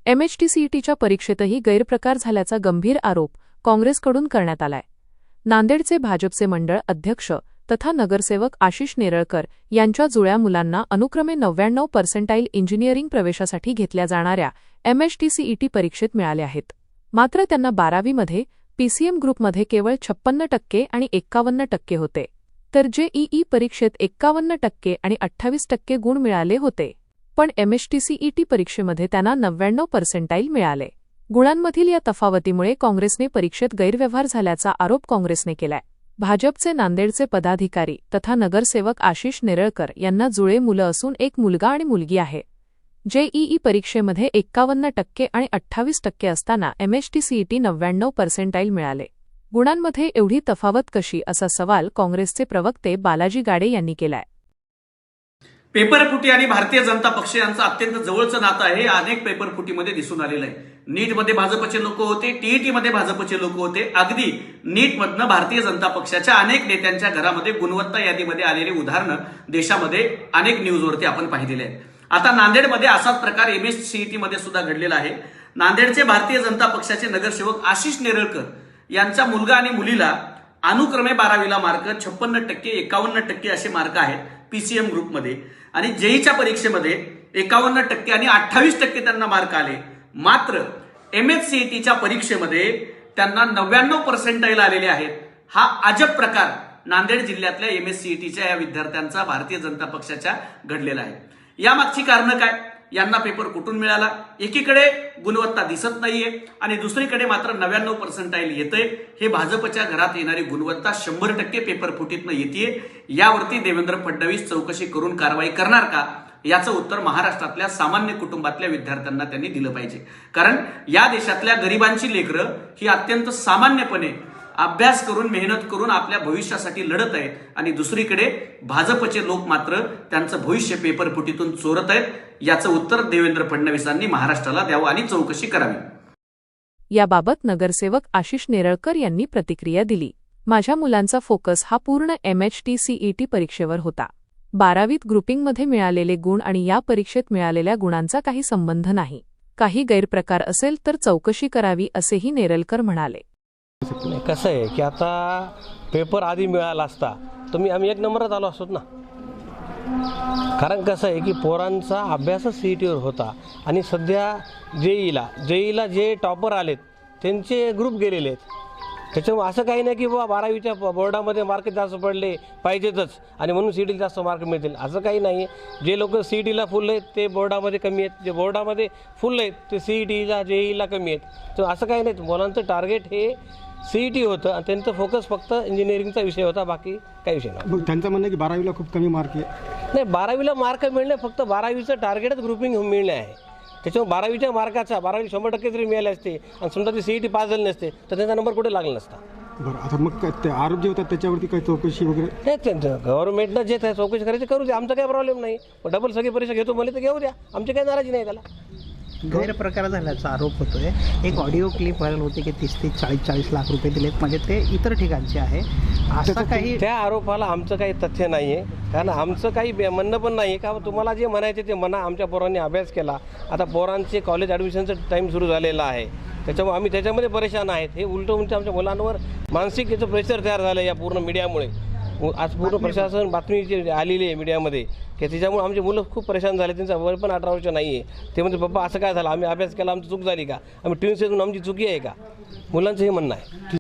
MHTCETच्या परीक्षेतही गैरप्रकार झाल्याचा गंभीर आरोप काँग्रेसकडून करण्यात आलाय। नांदेडचे भाजपचे मंडळ अध्यक्ष तथा नगरसेवक आशिष नेरळकर यांच्या जुळ्या मुलांना अनुक्रमे 99% इंजिनिअरिंग प्रवेशासाठी घेतल्या जाणाऱ्या MHTCET परीक्षेत मिळाले आहेत। मात्र त्यांना 12वीमध्ये PCM ग्रुपमध्ये केवळ 56% आणि 51% होते, तर JEE परीक्षेत 51% आणि 28% गुण मिळाले होते। पण MHTCET परीक्षेमध्ये त्यांना 99% मिळाले। गुणांमधील या तफावतीमुळे काँग्रेसने परीक्षेत गैरव्यवहार झाल्याचा आरोप काँग्रेसने केलाय। भाजपचे नांदेडचे पदाधिकारी तथा नगरसेवक आशिष नेरळकर यांना जुळे मुलं असून एक मुलगा आणि मुलगी आहे। JEE परीक्षेमध्ये 51% आणि 28% असताना MHTCET 99% मिळाले। गुणांमध्ये एवढी तफावत कशी, असा सवाल काँग्रेसचे प्रवक्ते बालाजी गाडे यांनी केलाय। पेपरफुटी आणि भारतीय जनता पक्ष यांचं अत्यंत जवळचं नातं आहे, हे अनेक पेपरफुटीमध्ये दिसून आलेलं आहे। नीटमध्ये भाजपचे लोक होते, TET मध्ये भाजपचे लोक होते, अगदी नीटमधनं भारतीय जनता पक्षाच्या अनेक नेत्यांच्या घरामध्ये गुणवत्ता यादीमध्ये आलेली उदाहरणं देशामध्ये अनेक न्यूजवरती आपण पाहिलेले आहेत। आता नांदेडमध्ये असाच प्रकार MHTCET मध्ये सुद्धा घडलेला आहे। नांदेडचे भारतीय जनता पक्षाचे नगरसेवक आशिष नेरळकर यांचा मुलगा आणि मुलीला अनुक्रमे 12वीला मार्क 56%, 51% असे मार्क आहेत PCM ग्रुपमध्ये, आणि JEEच्या परीक्षेमध्ये 51% आणि 28% त्यांना मार्क आले। मात्र MHTCETच्या परीक्षेमध्ये त्यांना 99% आलेले आहेत। हा अजब प्रकार नांदेड जिल्ह्यातल्या MHTCETच्या या विद्यार्थ्यांचा भारतीय जनता पक्षाच्या घडलेला आहे। यामागची कारणं काय? यांना पेपर कुठून मिळाला? एकीकडे गुणवत्ता दिसत नाहीये आणि दुसरीकडे मात्र 99% येतंय। हे भाजपच्या घरात येणारी गुणवत्ता 100% पेपर फुटीतनं येते। यावरती देवेंद्र फडणवीस चौकशी करून कारवाई करणार का, याचं उत्तर महाराष्ट्रातल्या सामान्य कुटुंबातल्या विद्यार्थ्यांना त्यांनी दिलं पाहिजे। कारण या देशातल्या गरिबांची लेकरं ही अत्यंत सामान्यपणे अभ्यास करून, मेहनत करून आपल्या भविष्यासाठी लढत आहेत, आणि दुसरीकडे भाजपचे लोक मात्र त्यांचं भविष्य पेपर फुटीतून चोरत आहेत। याचं उत्तर देवेंद्र फडणवीसांनी महाराष्ट्राला द्यावं आणि चौकशी करावी। याबाबत नगरसेवक आशिष नेरळकर यांनी प्रतिक्रिया दिली। माझ्या मुलांचा फोकस हा पूर्ण MHTCET परीक्षेवर होता। 12वीत ग्रुपिंगमध्ये मिळालेले गुण आणि या परीक्षेत मिळालेल्या गुणांचा काही संबंध नाही। काही गैरप्रकार असेल तर चौकशी करावी, असेही नेरळकर म्हणाले। कसं आहे की आता पेपर आधी मिळाला असता तर आम्ही 1 नंबरात आलो असतो ना। कारण कसं आहे की पोरांचा अभ्यासच CETवर होता, आणि सध्या JEEला जे टॉपर आलेत त्यांचे ग्रुप गेलेले आहेत। त्याच्यामुळे असं काही नाही की बाबा 12वीच्या बोर्डामध्ये मार्क जास्त पडले पाहिजेतच आणि म्हणून CETला जास्त मार्क मिळतील, असं काही नाही। जे लोक CETला फुल आहेत ते बोर्डामध्ये कमी आहेत, जे बोर्डामध्ये फुल आहेत ते CETला JEEला कमी आहेत। तर असं काही नाही, मुलांचं टार्गेट हे CET होतं आणि त्यांचं फोकस फक्त इंजिनिअरिंगचा विषय होता, बाकी काही विषय नाही। त्यांचं म्हणणं की 12वीला खूप कमी मार्क आहे। नाही, 12वीला मार्क मिळणे फक्त 12वीचं टार्गेटच ग्रुपिंग मिळणे आहे। त्याच्यामुळे 12वीच्या मार्काचा 12वी 100% जरी मिळाले असते आणि समजा ते CET पास झाले नसते तर त्यांचा नंबर कुठे लागला नसता। बरं, आता मग ते आरोप जे होतात त्याच्यावरती काही चौकशी वगैरे? नाही, त्यांचं गव्हर्नमेंटनं जे चौकशी करायची करू द्या, आमचा काही प्रॉब्लेम नाही। डबल सगळी परीक्षा घेतो म्हणले तर घेऊ द्या, आमची काही नाराजी नाही त्याला। गैरप्रकार झाल्याचा आरोप होतोय। एक ऑडिओ क्लिप व्हायरल होते की 30 ते 40 लाख रुपये दिलेत, म्हणजे ते इतर ठिकाणचे आहे, असं काही? त्या आरोपाला आमचं काही तथ्य नाही आहे, कारण आमचं काही म्हणणं पण नाही का तुम्हाला जे म्हणायचे ते म्हणा। आमच्या पोरांनी अभ्यास केला, आता पोरांचे कॉलेज ॲडमिशनचं टाईम सुरू झालेला आहे, त्याच्यामुळे आम्ही त्याच्यामध्ये परेशान आहेत। हे उलटं म्हणजे आमच्या मुलांवर मानसिक याचं प्रेशर तयार झालं या पूर्ण मीडियामुळे। आज पूर्ण प्रशासन बातमी जी आलेली आहे मीडियामध्ये की त्याच्यामुळे आमचे मुलं खूप परेशान झाले। त्यांचा वय पण 18 वर्ष नाही आहे। ते म्हणजे पप्पा असं काय झालं, आम्ही अभ्यास केला, आमची चूक झाली का, आम्ही ट्विन्स येऊन आमची चुकी आहे का, मुलांचं हे म्हणणं आहे।